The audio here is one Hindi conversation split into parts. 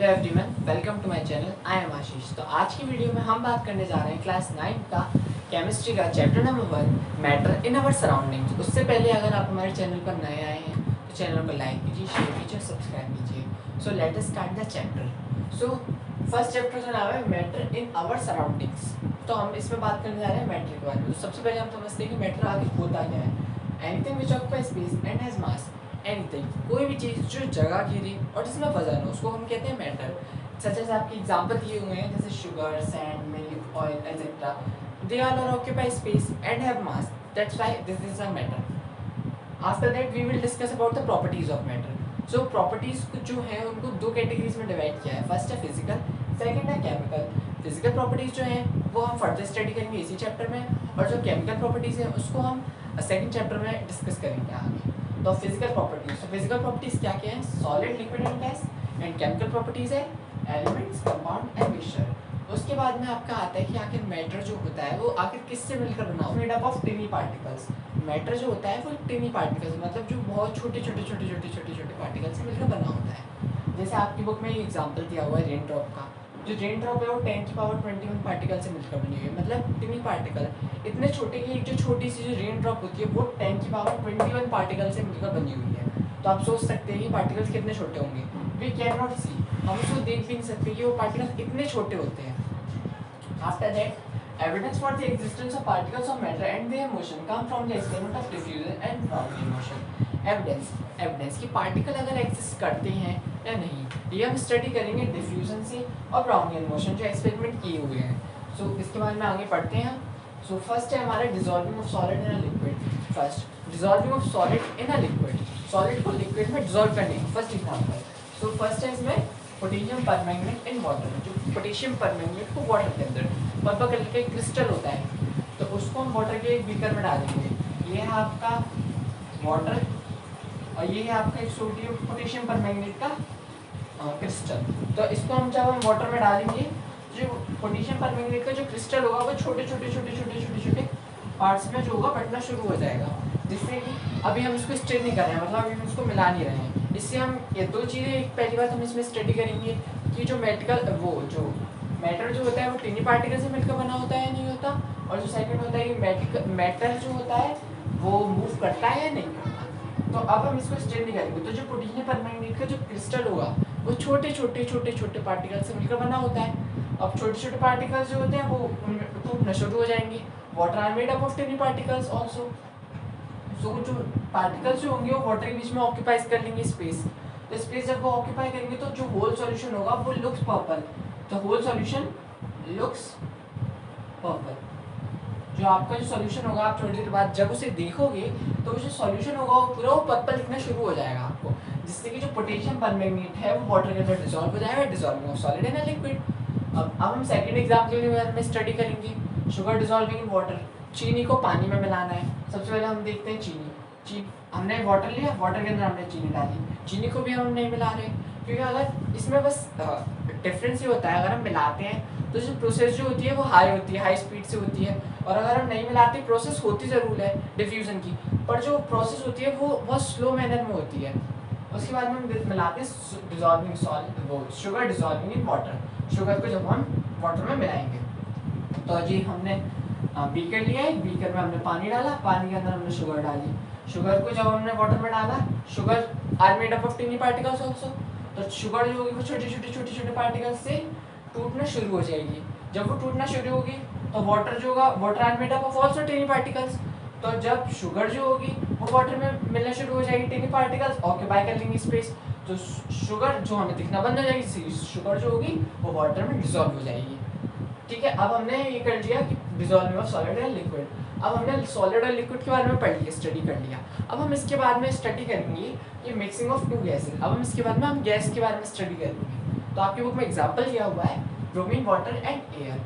Hello everyone, welcome to my channel. I am Ashish. तो आज की वीडियो में हम बात करने जा रहे हैं क्लास 9 का केमिस्ट्री का chapter number 1 matter in our surroundings. उससे पहले अगर आप हमारे चैनल पर नए आए हैं तो चैनल को लाइक कीजिए, शेयर कीजिए और सब्सक्राइब कीजिए। So let us start the chapter. So first chapter का नाम है मैटर इन आवर सराउंडिंग्स। तो हम इसमें बात करने जा रहे हैं मैटर के बारे में। तो सबसे पहले हम समझते हैं कि मैटर आगे होता क्या है। Anything which occupy space and has mass. Anything, कोई भी चीज़ जो जगह घेरे और जिसमें वजन हो उसको हम कहते हैं मैटर। सच एज आपके एग्जाम्पल दिए हुए हैं जैसे sugar, sand, milk, oil etcetera. They all are occupy space and have mass, that's why this is a matter. After that we will discuss about the properties of matter. So properties जो है उनको दो कैटेगरीज में डिवाइड किया है। फर्स्ट है फिजिकल, सेकंड है केमिकल। फिजिकल प्रॉपर्टीज जो हैं वो हम फर्दर स्टडी करेंगे इसी चैप्टर में, और जो केमिकल प्रॉपर्टीज है उसको हम सेकंड चैप्टर में डिस्कस करेंगे आगे। तो फिजिकल प्रॉपर्टीज, तो फिजिकल प्रॉपर्टीज क्या क्या है? Solid, liquid and gas. And chemical properties है एलिमेंट्स, कंपाउंड एंड मिक्सचर। उसके बाद में आपका आता है कि आखिर मैटर जो होता है वो आखिर किससे मिलकर बना हुआ है? Made up of tiny particles. Matter जो होता है वो टिनी पार्टिकल्स, मतलब जो बहुत छोटे छोटे पार्टिकल्स से मिलकर बना होता है। जैसे आपकी बुक में एग्जाम्पल दिया हुआ है रेन ड्रॉप का। जो रेन ड्रॉप है वो 10⁻21 पार्टिकल से मिलकर बनी हुई है, मतलब टिनी पार्टिकल इतने छोटे कि एक जो छोटी सी जो रेन ड्रॉप होती है वो 10⁻21 पार्टिकल से मिलकर बनी हुई है। तो आप सोच सकते हैं कि पार्टिकल्स कितने छोटे होंगे। वी कैन नॉट सी, हम उसको देख भी नहीं सकते कि वो पार्टिकल्स इतने छोटे होते हैं। After that evidence for the existence of particles of matter and their motion come from the experiment of diffusion and Brownian motion. Evidence कि पार्टिकल अगर एग्जिस्ट करते हैं या नहीं, ये हम स्टडी करेंगे डिफ्यूजन से और ब्राउनियन मोशन जो एक्सपेरिमेंट किए हुए हैं। सो इसके बारे में आगे पढ़ते हैं। सो फर्स्ट है हमारा dissolving of solid in a liquid. First dissolving of solid in a liquid, solid को लिक्विड में डिजॉल्व करने का फर्स्ट एग्जाम्पल। सो फर्स्ट है इसमें पोटेशियम परमैंगनेट इन वाटर। जो पोटेशियम परमैंगनेट को वाटर के अंदर पर्पल कलर का क्रिस्टल होता है, तो उसको हम वाटर के एक बीकर में डालेंगे। ये है आपका वाटर और ये है आपका एक सोडियम पोटेशियम परमैंगनेट का क्रिस्टल। तो इसको हम जब हम वाटर में डालेंगे, जो पोटेशियम परमैंगनेट का जो क्रिस्टल होगा वो छोटे छोटे पार्ट्स में जो होगा बटना शुरू हो जाएगा, जिससे कि अभी हम इसको स्टिर नहीं कर रहे हैं, मतलब अभी हम इसको मिला नहीं रहे हैं। इससे हम ये दो चीज़ें, एक पहली बात हम इसमें स्टडी करेंगे कि जो मैटर जो होता है वो टिनी पार्टिकल से मिलकर बना होता है या नहीं होता, और जो सेकंड होता है कि मैटर जो होता है वो मूव करता है या नहीं करता। तो अब हम इसको स्टिर नहीं करेंगे। तो जो पोटेशियम परमैंगनेट का जो क्रिस्टल होगा वो छोटे पार्टिकल से मिलकर बना होता है। अब छोटे पार्टिकल्स जो होते हैं वो टूटना शुरू हो जाएंगे। Water are made up of tiny particles also. So जो पार्टिकल्स जो होंगे वो वाटर के बीच में ऑक्यूपाइज कर लेंगे स्पेस। तो स्पेस जब वो ऑक्यूपाई करेंगे तो जो होल सॉल्यूशन होगा वो लुक्स पर्पल। तो होल सॉल्यूशन लुक्स पर्पल। जो आपका जो सॉल्यूशन होगा आप थोड़ी देर बाद जब उसे देखोगे तो जो सॉल्यूशन होगा वो पूरा वो पर्पल दिखना शुरू हो जाएगा आपको, जिससे कि जो पोटेशियम परमैंगनेट है वो वाटर के अंदर डिसॉल्व हो जाएगा, dissolving of solid in a liquid. अब हम सेकंड एग्जांपल के बारे में स्टडी करेंगे, शुगर डिसॉल्विंग इन वाटर। चीनी को पानी में मिलाना है। सबसे पहले हम देखते हैं चीनी हमने वाटर लिया, वाटर के अंदर हमने चीनी डाली। चीनी को भी हम नहीं मिला रहे, क्योंकि अगर इसमें बस डिफरेंस ये होता है, अगर हम मिलाते हैं तो जो प्रोसेस जो होती है वो हाई होती है, हाई स्पीड से होती है, और अगर हम नहीं मिलाते प्रोसेस होती ज़रूर है डिफ्यूज़न की, पर जो प्रोसेस होती है वो बहुत स्लो मैनर में होती है। उसके बाद में हम मिलाते हैं डिजॉल्विंग सॉल्ट, वो sugar dissolving in water. Sugar को जब हम वाटर में मिलाएंगे तो जी हमने बीकर लिया है, बीकर में हमने पानी डाला, पानी के अंदर हमने शुगर डाली। शुगर को जब हमने वाटर में डाला, sugar are made up of tiny particles also. तो शुगर जो होगी वो छोटे पार्टिकल्स से टूटना शुरू हो जाएगी। जब वो टूटना शुरू होगी तो वाटर जो होगा, water are made up of also tiny particles. तो जब शुगर जो होगी वो वाटर में मिलना शुरू हो जाएगी, टिनी पार्टिकल्स ऑक्यूपाई कर लेंगी स्पेस। तो शुगर जो हमें दिखना बंद हो जाएगी, शुगर जो होगी वो वाटर में डिसॉल्व हो जाएगी। ठीक है, अब हमने ये कर लिया कि dissolving of solid and liquid. अब हमने सॉलिड और लिक्विड के बारे में पढ़ लिया, स्टडी कर लिया। अब हम इसके बाद में स्टडी करेंगे ये मिक्सिंग ऑफ टू गैसेज। अब हम इसके बाद में हम गैस के बारे में स्टडी करेंगे। तो आपकी बुक में एग्जांपल दिया हुआ है bromine water and air.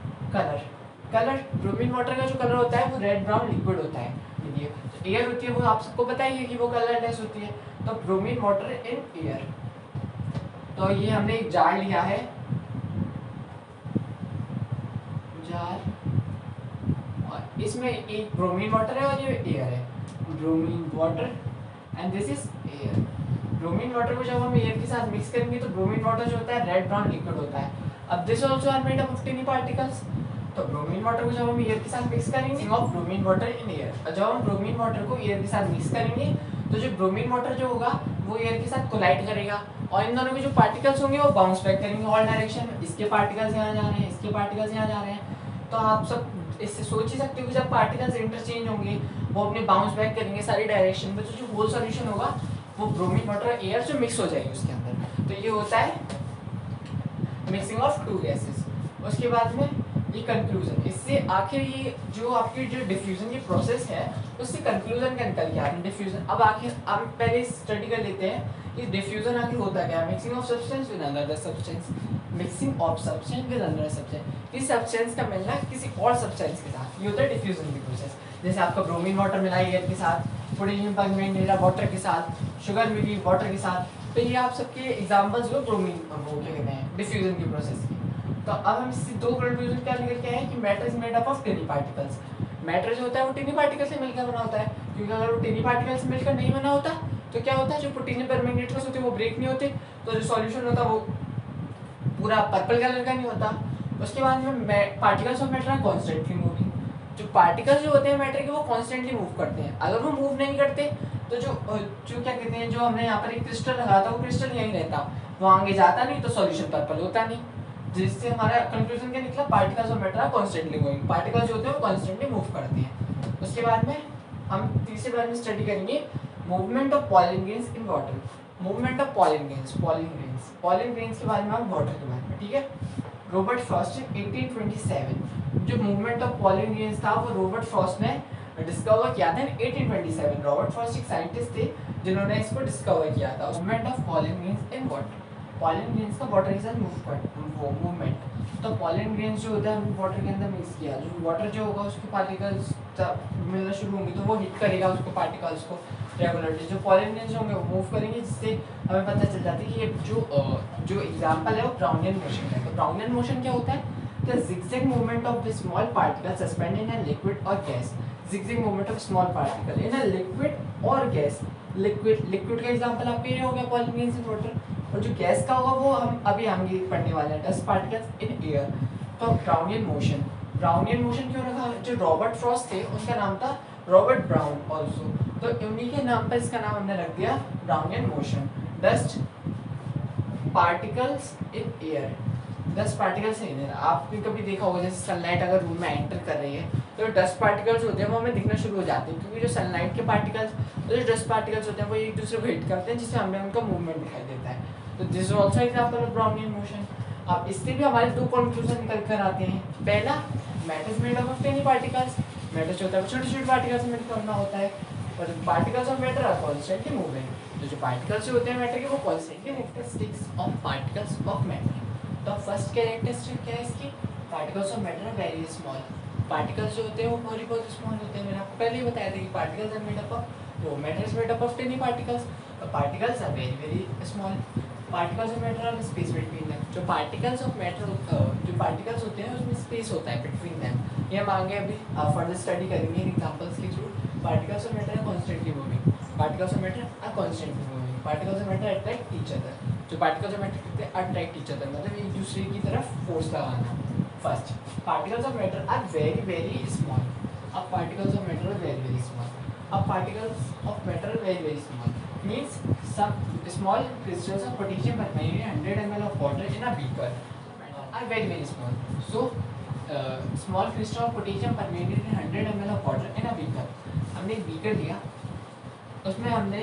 Colour bromine water का जो कलर होता है वो रेड ब्राउन लिक्विड होता है। एयर होती है वो आप सबको पता ही है कि वो कलरलेस होती है। तो ब्रोमीन वाटर इन एयर, तो ये हमने एक जार लिया है, जार, और इसमें एक ब्रोमीन वाटर है और ये एयर है। Bromine water and this is air. Bromine water को जब हम एयर के साथ मिक्स करेंगे तो ब्रोमीन वाटर जो होता है रेड ब्राउन लिक्विड होता है। अब this also are made up of tiny particles. तो ब्रोमीन वाटर को जब हम एयर के साथ मिक्स करेंगे of bromine water in air, जब हम ब्रोमीन वाटर को एयर के साथ मिक्स करेंगे तो जो ब्रोमीन वाटर जो होगा वो एयर के साथ कोलाइड करेगा और इन दोनों के जो पार्टिकल्स होंगे वो बाउंस बैक करेंगे ऑल डायरेक्शन में। इसके पार्टिकल्स यहाँ जा रहे हैं, इसके पार्टिकल्स यहाँ जा रहे हैं। तो आप सब इससे सोच ही सकते हो कि जब पार्टिकल्स इंटरचेंज होंगे वो अपने बाउंस बैक करेंगे सारी डायरेक्शन में, तो जो होल सॉल्यूशन होगा वो ब्रोमीन वाटर एयर से मिक्स हो जाएगी उसके अंदर। तो ये होता है मिक्सिंग ऑफ टू गैसेस। उसके बाद में ये कंक्लूजन, इससे आखिर ये जो आपकी जो डिफ्यूजन की प्रोसेस है उससे कंक्लूजन का निकल गया डिफ्यूजन। अब आखिर हम पहले स्टडी कर लेते हैं कि डिफ्यूजन आखिर होता क्या है। Mixing of substance with another substance, mixing of substance with another substance, किसी सब्सटेंस का मिलना किसी और सब्सटेंस के साथ, ये होता है डिफ्यूजन की प्रोसेस। जैसे आपका ब्रोमीन वाटर मिला एयर के साथ, पोटेशियम परमैंगनेट मिला वाटर के साथ, शुगर मिली वाटर के साथ। तो ये आप सबके एग्जांपल्स हो ब्रोमीन वो क्या कहते हैं डिफ्यूजन की प्रोसेस की। तो अब हम इससे दो कंक्लूजन क्या निकल के आए कि matter is made up of tiny particles. Matter जो होता है वो टिनी पार्टिकल से मिलकर बना होता है, क्योंकि अगर वो टिनी पार्टिकल से मिलकर नहीं बना होता तो क्या होता है जो पोटेशियम परमैंगनेट्स होते हैं वो ब्रेक नहीं होते, तो जो सॉल्यूशन होता है वो पूरा पर्पल कलर का नहीं होता। उसके बाद में particles of matter are constantly moving. जो पार्टिकल्स जो होते हैं मैटर के वो कॉन्स्टेंटली मूव करते हैं। अगर वो मूव नहीं करते तो जो क्या कहते हैं, जो हमने यहाँ पर एक क्रिस्टल लगाया था वो क्रिस्टल यहीं रहता, वो आगे जाता नहीं, तो सॉल्यूशन पर्पल होता नहीं। जिससे हमारा कंक्लूजन क्या निकला, particles of matter are constantly moving. Particles जो होते हैं वो कॉन्स्टेंटली मूव करते हैं। उसके बाद में हम तीसरे बारे में स्टडी करेंगे movement of pollen grains in water. Movement of pollen grains के बारे में हम वाटर के बारे में, ठीक है। रॉबर्ट फ्रॉस्ट 1827 जो मूवमेंट ऑफ पॉलन ग्रेन्स था वो रॉबर्ट फ्रॉस्ट ने डिस्कवर किया था 1827। रॉबर्ट फ्रॉस्ट एक साइंटिस्ट थे जिन्होंने इसको डिस्कवर किया था। Movement of pollen grains in water, pollen grains का वाटर के साथ मूवमेंट। तो पॉलन ग्रेन्स जो होता है हमने वाटर के अंदर मिक्स किया, जो वाटर जो होगा उसके पार्टिकल्स मिलना शुरू होंगे तो वो हिट करेगा उसको पार्टिकल्स को रेगुलरली। जो पॉलन ग्रेन्स होंगे वो मूव करेंगे, जिससे हमें पता चल जाता है कि ये जो एग्जांपल है वो ब्राउनियन मोशन है। तो ब्राउनियन मोशन क्या होता है, the zigzag movement of the small particle suspended in a liquid or gas। zigzag movement of small particle in a liquid or gas। Liquid का एग्जांपल आपके ये हो गया पॉलन ग्रेन्स इन वाटर, और जो गैस का होगा वो हम अभी आगे पढ़ने वाले हैं, डस्ट पार्टिकल्स इन एयर। तो ब्राउनियन मोशन क्यों रखा, जो रॉबर्ट फ्रॉस्ट थे उनका नाम था रॉबर्ट ब्राउन ऑल्सो, तो उन्हीं के नाम पर इसका नाम हमने रख दिया Brownian motion. Dust particles in air, dust particles in air. आपने कभी देखा होगा जैसे सनलाइट अगर रूम में एंटर कर रही है तो डस्ट पार्टिकल्स होते हैं वो हमें दिखना शुरू हो जाते हैं, क्योंकि जो सनलाइट के पार्टिकल्स और जो डस्ट पार्टिकल्स होते हैं वो एक दूसरे को हिट करते हैं, जिससे हमें उनका मूवमेंट दिखाई देता है। तो this is also example of Brownian motion. अब इससे भी हमारे दो कंक्लूजन निकल कर आते हैं। पहला, matter is made up of tiny particles. Matter जो होता है छोटे छोटे पार्टिकल्स से मिलकर बना होता है, और जो particles of matter are constantly moving. तो जो पार्टिकल्स होते हैं मैटर के वो constantly characteristics of particles of matter. तो फर्स्ट कैरेक्टरिस्टिक क्या है इसकी, particles of matter are very small. Particles जो होते हैं वो बहुत स्मॉल होते हैं। मैंने आपको पहले ही बताया था कि particles are made up of, वो matter is made up of tiny particles. तो particles are very small. Particles of matter are space between them. जो पार्टिकल्स ऑफ मैटर जो पार्टिकल्स होते हैं उसमें स्पेस होता है बिटवीन देम। ये हम आगे अभी फर्दर स्टडी करेंगे एग्जांपल्स के through. Particles of matter are constantly moving, particles of matter are constantly moving. Particles of matter attract each other. जो पार्टिकल्स ऑफ मैटर करते हैं अट्रैक्ट ईच अदर, मतलब एक दूसरे की तरफ फोर्स लगाना। First, particles of matter are very small. अब particles of matter are very small. अब particles of matter are very small means some small crystals of potassium permanganate 100 ml of water in a beaker are very small. So small crystal of potassium permanganate in 100 ml of water in a beaker। हमने एक बीकर लिया, उसमें हमने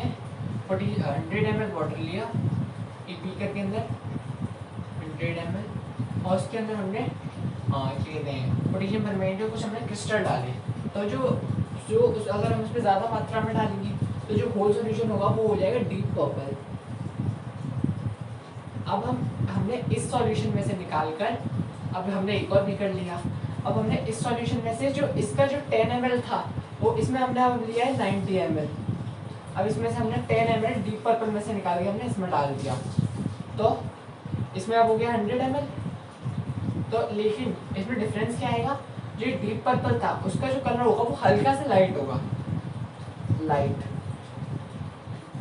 100 ml वाटर लिया एक बीकर के अंदर 100 ml, और उसके अंदर हमने कहते हैं पोटेशियम परमैंगनेट कुछ हमने क्रिस्टल डाले। तो जो अगर हम उसमें ज़्यादा मात्रा में डालेंगे तो जो होल सॉल्यूशन होगा वो हो जाएगा डीप पर्पल। अब हमने इस सॉल्यूशन में से निकालकर अब हमने एक और बीकर लिया। अब हमने इस सॉल्यूशन में से जो इसका जो 10 ml था वो इसमें हमने अब लिया है 90 ml। अब इसमें से हमने 10 ml डीप पर्पल में से निकाल के हमने इसमें डाल दिया, तो इसमें अब हो गया 100 ml। तो लेकिन इसमें डिफरेंस क्या आएगा, जो डीप पर्पल था उसका जो कलर होगा वो हल्का सा लाइट होगा,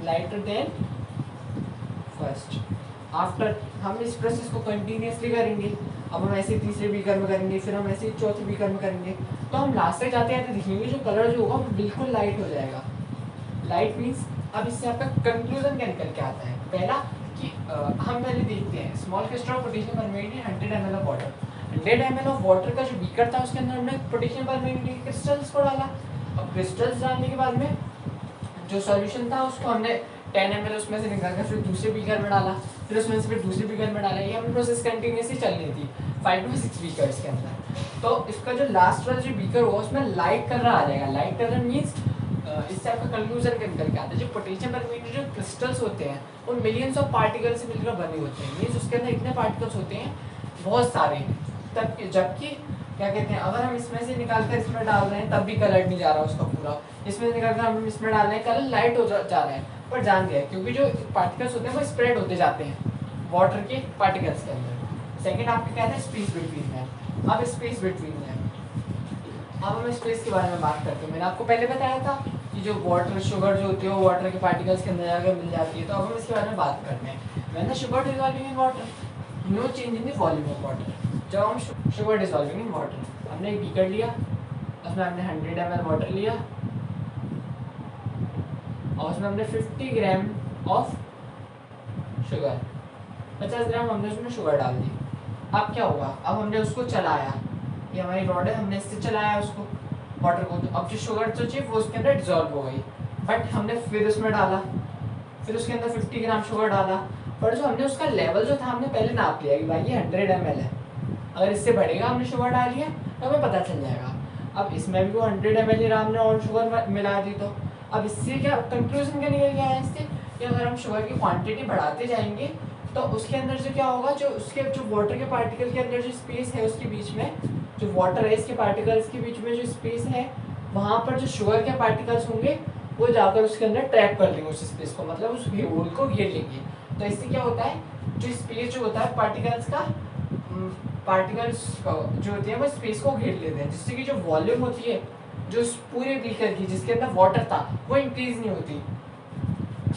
लाइटर देन फर्स्ट। आफ्टर हम इस प्रोसेस को कंटिन्यूसली करेंगे। अब हम ऐसे तीसरे बीकर में करेंगे, फिर हम ऐसे चौथे बीकर में करेंगे, तो हम लास्ट तक जाते जाते देखेंगे जो कलर जो होगा वो बिल्कुल लाइट हो जाएगा। लाइट मीन्स अब इससे आपका कंक्लूजन क्या निकल के आता है। पहला कि हम पहले देखते हैं small crystal of potassium permanganate 100 ml of water. 100 ml of water का जो बीकर था उसके अंदर हमने पोटेशियम परमैंगनेट क्रिस्टल्स को डाला। अब क्रिस्टल्स डालने के बाद में जो सॉल्यूशन था उसको हमने 10 ml उसमें से निकाल कर फिर दूसरे बीकर में डाला, फिर उसमें से फिर दूसरे बीकर में डाला। ये हमें प्रोसेस कंटिन्यूसली चलनी थी 5 to 6 बीकर्स के अंदर। तो इसका जो लास्ट वाला जो बीकर होगा उसमें लाइट कलर आ जाएगा। लाइट कलर मीन्स इससे आपका कंक्लूजन निकल के आता है जो पोटेशियम परमैंगनेट जो क्रिस्टल्स होते हैं वो मिलियंस ऑफ पार्टिकल से मिलकर बने होते हैं। मीन्स उसके अंदर इतने पार्टिकल्स होते हैं बहुत सारे। तब जबकि क्या कहते हैं अगर हम इसमें से निकाल कर इसमें डाल रहे हैं तब भी कलर नहीं जा रहा उसका पूरा, इसमें निकाल कर हम इसमें डाल रहे हैं कलर लाइट हो जा रहा है। पर जान गया क्योंकि जो पार्टिकल्स होते हैं वो स्प्रेड होते जाते हैं वाटर के पार्टिकल्स के अंदर। सेकेंड आपके कहते हैं स्पेस बिटवीन है। अब स्पेस बिटवीन है, अब हम स्पेस के बारे में बात करते हैं। मैंने आपको पहले बताया था कि जो वाटर शुगर जो होती है वो वाटर के पार्टिकल्स के अंदर जाकर मिल जाती है। तो अब हम इसके बारे में बात करते हैं। When the sugar dissolving in water, no change in the volume of water. जब हम शुगर डिसॉल्विंग इन वाटर, हमने एक बीकर लिया, उसमें हमने 100 ml वाटर लिया और उसमें हमने 50 ग्राम ऑफ शुगर, 50 ग्राम हमने उसमें शुगर डाल दी। अब क्या हुआ, अब हमने उसको चलाया, ये हमारी रॉड है, हमने इससे चलाया उसको वाटर को। तो अब जो शुगर तो चाहिए वो उसके अंदर डिजॉल्व हो गई। बट हमने फिर उसमें डाला, फिर उसके अंदर 50 ग्राम शुगर डाला। पर जो हमने उसका लेवल जो था हमने पहले नाप लिया कि भाई ये 100 ml है, अगर इससे बढ़ेगा हमने शुगर डाली है तो हमें पता चल जाएगा। अब इसमें भी वो 100 ml हमने और शुगर मिला दी। तो अब इससे क्या कंक्लूजन क्या निकल गया है इससे कि अगर हम शुगर की क्वांटिटी बढ़ाते जाएंगे तो उसके अंदर जो क्या होगा, जो उसके जो वाटर के पार्टिकल के अंदर जो स्पेस है उसके बीच में, जो वाटर है इसके पार्टिकल्स के बीच में जो स्पेस है वहाँ पर जो शुगर के पार्टिकल्स होंगे वो जाकर उसके अंदर ट्रैप कर लेंगे उस स्पेस को, मतलब उस होल को घेर लेंगे। तो इससे क्या होता है, जो स्पेस जो होता है पार्टिकल्स का, पार्टिकल्स जो होते हैं वो स्पेस को घेर लेते हैं, जिससे कि जो वॉल्यूम होती है जो पूरे बीकर की जिसके अंदर वाटर था वो इंक्रीज नहीं होती।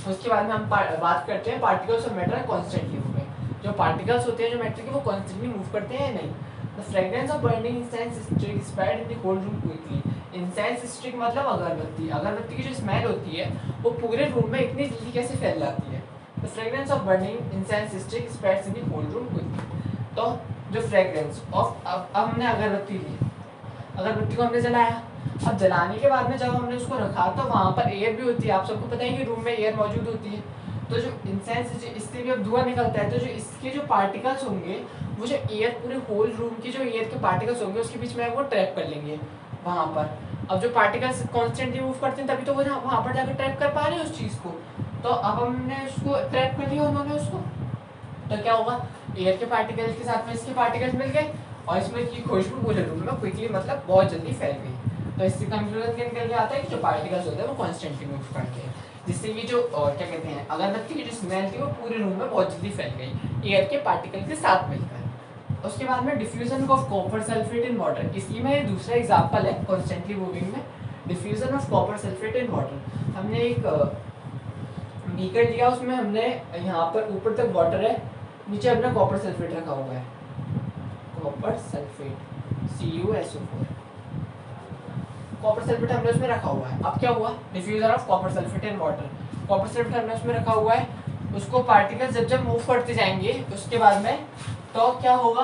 उसके बाद में हम बात करते हैं particles of matter constantly moving. जो पार्टिकल्स होते हैं जो मैटर के वो कॉन्स्टेंटली मूव करते हैं या नहीं। The fragrance of burning incense stick spread in the whole room quickly. Incense stick मतलब अगरबत्ती, अगरबत्ती की जो स्मेल होती है वो पूरे रूम में इतनी जल्दी कैसे फैल जाती है। The fragrance of burning incense stick spreads in the whole room quickly. तो जो फ्रेग्रेंस ऑफ, अब हमने अगरबत्ती ली, अगरबत्ती को हमने जलाया। अब जलाने के बाद में जब हमने उसको रखा तो वहाँ पर एयर भी होती है, आप सबको पता है कि रूम में एयर मौजूद होती है। तो जो इंसेंस इससे भी अब धुआं निकलता है, तो जो इसके जो पार्टिकल्स होंगे वो जो एयर पूरे होल रूम की जो एयर के पार्टिकल्स होंगे उसके बीच में वो ट्रैप कर लेंगे वहाँ पर। अब जो पार्टिकल्स कॉन्स्टेंटली मूव करते हैं तभी तो वो वहाँ पर जाकर ट्रैप कर पा रहे हैं उस चीज़ को। तो अब हमने उसको ट्रैप कर लिया उन्होंने उसको, तो क्या होगा, एयर के पार्टिकल्स के साथ में इसके पार्टिकल्स मिल गए और इसमें की खुशबू पूरे रूम में क्विकली मतलब बहुत जल्दी फैल गई। तो इससे कंक्लूजन निकल के आता है कि जो पार्टिकल्स होते हैं वो कॉन्स्टेंटली मूव करते हैं, जिससे ये जो क्या कहते हैं अगरबत्ती की जो स्मेल थी वो पूरे रूम में बहुत जल्दी फैल गई एयर के पार्टिकल के साथ मिलकर। उसके बाद में diffusion of copper sulphate in water, इसी में दूसरा एग्जाम्पल है कॉन्स्टेंटली मूविंग में, diffusion of copper sulphate in water. हमने एक बीकर लिया, उसमें हमने यहाँ पर ऊपर तक वाटर है, नीचे अपना कॉपर सल्फेट रखा हुआ है, copper sulphate CuSO4, copper sulphate हमने उसमें रखा हुआ है। अब क्या हुआ, diffusion of copper sulphate in water, copper sulphate हमने उसमें रखा हुआ है, उसको पार्टिकल्स जब जब मूव करते जाएंगे उसके बाद में तो क्या होगा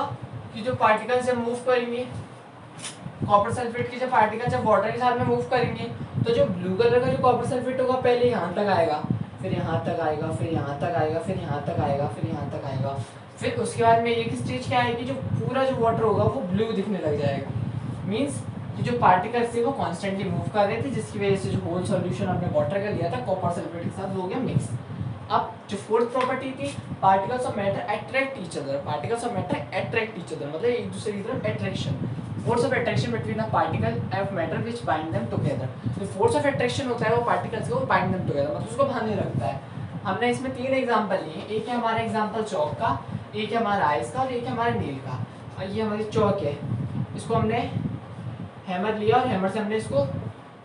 कि जो पार्टिकल्स जब मूव करेंगे, कॉपर सल्फेट के जो पार्टिकल जब वाटर के साथ में मूव करेंगे तो जो ब्लू कलर का जो कॉपर सल्फेट होगा पहले यहाँ तक आएगा, फिर यहाँ तक आएगा, फिर यहाँ तक आएगा, फिर यहाँ तक आएगा, फिर यहाँ तक आएगा, फिर उसके बाद में एक स्टेज क्या आएगी जो पूरा जो वाटर होगा वो ब्लू दिखने लग जाएगा। मीन्स कि जो पार्टिकल्स थे वो कॉन्स्टेंटली मूव कर रहे थे, जिसकी वजह से जो होल सॉल्यूशन हमने वाटर का लिया था कॉपर सल्फेट के साथ हो गया मिक्स। अब जो फोर्थ प्रॉपर्टी थी, particles of matter attract each other, particles of matter attract each other मतलब एक दूसरे की तरफ attraction, force of attraction between the particle of matter which bind them together. जो फोर्स ऑफ अट्रैक्शन होता है वो पार्टिकल्स को बाइंड देम टुगेदर मतलब उसको बांधने रखता है। हमने इसमें 3 एग्जांपल लिए, एक है हमारा एग्जांपल चौक का, एक है हमारा आइस का और एक है हमारा नील का। और ये हमारी चौक है, इसको हमने हैमर लिया और हैमर से हमने इसको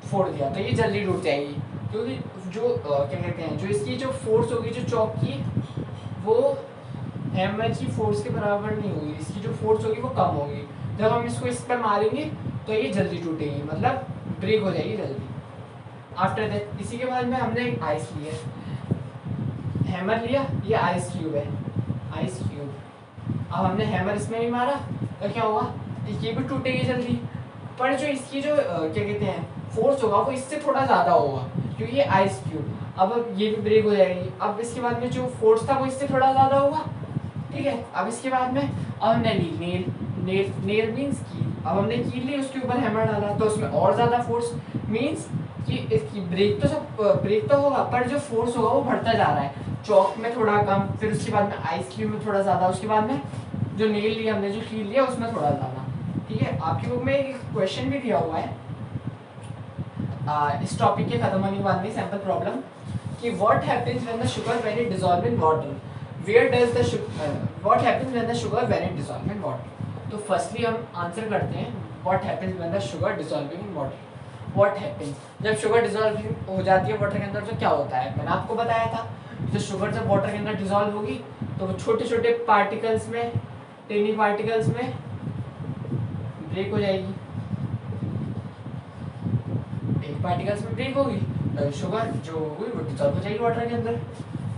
फोड़ दिया तो ये जल्दी टूट जाएगी, क्योंकि जो क्या कहते हैं जो इसकी जो फोर्स होगी जो चौक की वो हैमर की फोर्स के बराबर नहीं होगी, इसकी जो फोर्स होगी वो कम होगी। जब हम इसको इस पर मारेंगे तो ये जल्दी टूटेगी, मतलब ब्रेक हो जाएगी जल्दी। आफ्टर दैट इसी के बाद में हमने एक आइस लिया, हैमर लिया, ये आइस क्यूब है, आइस क्यूब। अब हमने हैमर इसमें भी मारा तो क्या होगा, ये भी टूटेगी जल्दी, पर जो इसकी जो क्या कहते हैं फोर्स होगा वो इससे थोड़ा ज़्यादा होगा क्योंकि ये आइस क्यूब। अब ये भी ब्रेक हो जाएगी। अब इसके बाद में जो फोर्स था वो इससे थोड़ा ज़्यादा होगा, ठीक है। अब इसके बाद में अब हमने ली नेल, नेल नेल मीन्स की, अब हमने की ली, उसके ऊपर हैमर डाला तो उसमें और ज़्यादा फोर्स, मीन्स कि इसकी ब्रेक तो सब ब्रेक तो होगा पर जो फोर्स होगा वो बढ़ता जा रहा है। चौक में थोड़ा कम, फिर उसके बाद में आइस क्यूब में थोड़ा ज़्यादा, उसके बाद में जो नेल लिया हमने, जो कील लिया उसमें थोड़ा ज़्यादा, ठीक है। आपकी बुक में एक क्वेश्चन भी दिया हुआ है इस टॉपिक के खत्म होने के बाद में, सैम्पल प्रॉब्लम, कि what happens when the sugar when it dissolve in water, where does the what happens when the sugar when it dissolve in water. तो फर्स्टली हम आंसर करते हैं what happens when the sugar dissolving in water. What happens, जब शुगर डिसॉल्विंग हो जाती है वाटर के अंदर तो क्या होता है, मैंने आपको बताया था, जो शुगर जब वाटर के अंदर डिसॉल्व होगी तो वो छोटे छोटे पार्टिकल्स में, टेनी पार्टिकल्स में ब्रेक हो जाएगी, टेनी पार्टिकल्स में ब्रेक होगी, शुगर जो होगी वो डिसॉल्व हो जाएगी वाटर के अंदर।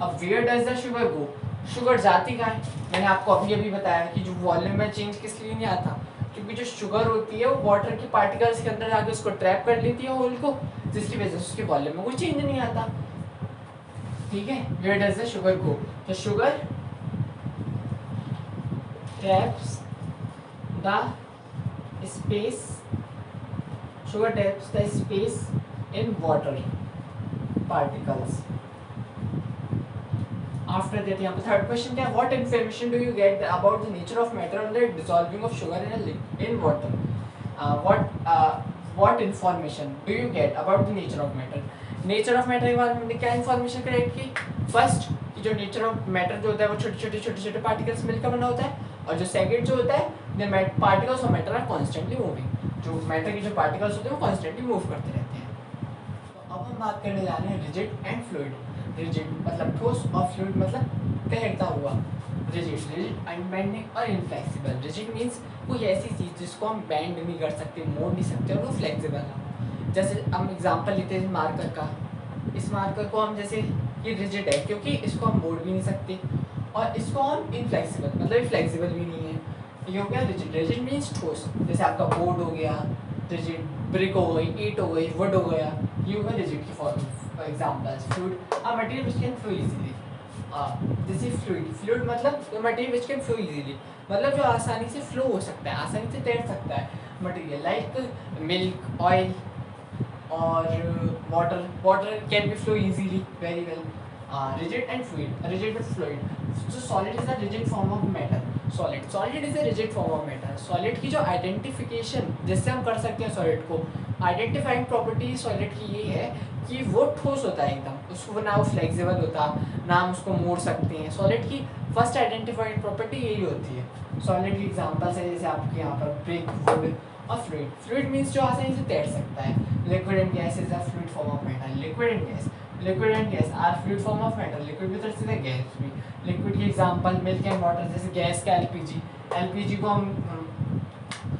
अब where does the sugar go, sugar जाती कहाँ है, मैंने आपको अभी अभी बताया कि जो वॉल्यूम में चेंज किस लिए नहीं आता, क्योंकि जो शुगर होती है वो वाटर के पार्टिकल्स के अंदर जाके उसको ट्रैप कर लेती है होल को, जिसकी वजह से उसके वॉल्यूम में कोई चेंज नहीं आता, ठीक है। वेयर डज द शुगर गो, तो sugar traps the space, sugar traps the space in water particles. After that, यहाँ पे थर्ड क्वेश्चन क्या है, what information do you get about the nature of matter on the dissolving of sugar in water? What information do you get about the nature of matter? Nature of matter के बारे में हमने क्या इन्फॉर्मेशन कलेक्ट की, फर्स्ट कि जो नेचर ऑफ मैटर जो होता है वो छोटे छोटे पार्टिकल्स मिलकर बना होता है, और जो सेकंड जो होता है particles of matter are constantly moving, जो मैटर के जो पार्टिकल्स होते हैं वो कॉन्स्टेंटली मूव करते रहते हैं। तो अब हम बात करने जा रहे हैं रिजिड एंड फ्लूइड। रिजिड मतलब ठोस और फ्लूइड मतलब तैरता हुआ। रिजिड अनबेंडिंग और इनफ्लेक्सिबल। रिजिड मीन्स कोई ऐसी चीज़ जिसको हम बेंड नहीं कर सकते, मोड़ नहीं सकते, और वो फ्लेक्सिबल है। जैसे हम एग्जांपल लेते हैं मार्कर का, इस मार्कर को हम जैसे ये रिजिड है क्योंकि इसको हम मोड़ भी नहीं सकते, और इसको हम इनफ्लेक्सिबल मतलब फ्लेक्सिबल भी नहीं है, ये हो गया रिजिड। रिजिड मीन्स ठोस, जैसे आपका बोर्ड हो गया रिजिड, ब्रिक हो गई, ईट हो गई, वुड हो गया, ये हो गया रिजिड की for examples. Fluid a material which can flow easily, जैसे फ्लूइड, फ्लूइड मतलब material which can flow easily, मतलब जो आसानी से फ्लो हो सकता है, आसानी से तैर सकता है मटेरियल, लाइक मिल्क, ऑयल और water can be flow easily very well. Rigid and fluid, rigid and fluid. So solid is a rigid form of matter. Solid is a rigid form of matter. Solid की जो आइडेंटिफिकेशन जिससे हम कर सकते हैं सॉलिड को, आइडेंटिफाइंग प्रॉपर्टी सॉलिड की ये है कि वो ठोस होता है एकदम, उसको ना वो फ्लेक्सिबल होता, ना हम उसको मोड़ सकते हैं। सॉलिड की फर्स्ट आइडेंटिफाइड प्रॉपर्टी यही होती है। सॉलिड की एग्जांपल्स है जैसे आपके यहाँ पर ब्रिक, वुड और फ्लूइड। फ्लूइड मीन्स जो आसानी से तैर सकता है। Liquid and gas is a fluid form of matter. Liquid and gas are fluid form of matter. Liquid भी तरह से गैस भी। लिक्विड की एग्जांपल मिल्क एंड वाटर, जैसे गैस का एलपीजी को हम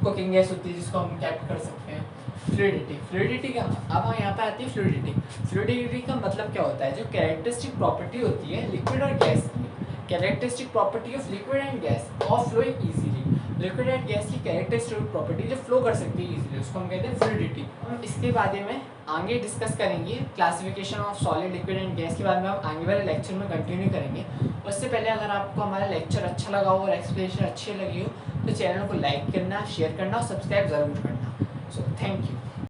कुकिंग गैस होती है जिसको हम कैप्ट कर सकते हैं। फ्लूइडिटी का अब हम यहाँ पे आती है फ्लूइडिटी का मतलब क्या होता है, जो कैरेक्टरिस्टिक प्रॉपर्टी होती है लिक्विड और गैस की, characteristic property of liquid and gas of flowing easily. Liquid and gas की कैरेक्टरिस्टिक प्रॉपर्टी जो फ्लो कर सकती है इजीली, उसको हम कहते हैं फ्लूइडिटी। हम इसके बारे में आगे डिस्कस करेंगे, classification of solid, liquid and gas के बारे में हम आगे वाले लेक्चर में कंटिन्यू करेंगे। उससे पहले अगर आपको हमारा लेक्चर अच्छा लगा हो और एक्सप्लेनेशन अच्छी लगी हो तो चैनल को लाइक करना, शेयर करना और सब्सक्राइब ज़रूर करना। So thank you.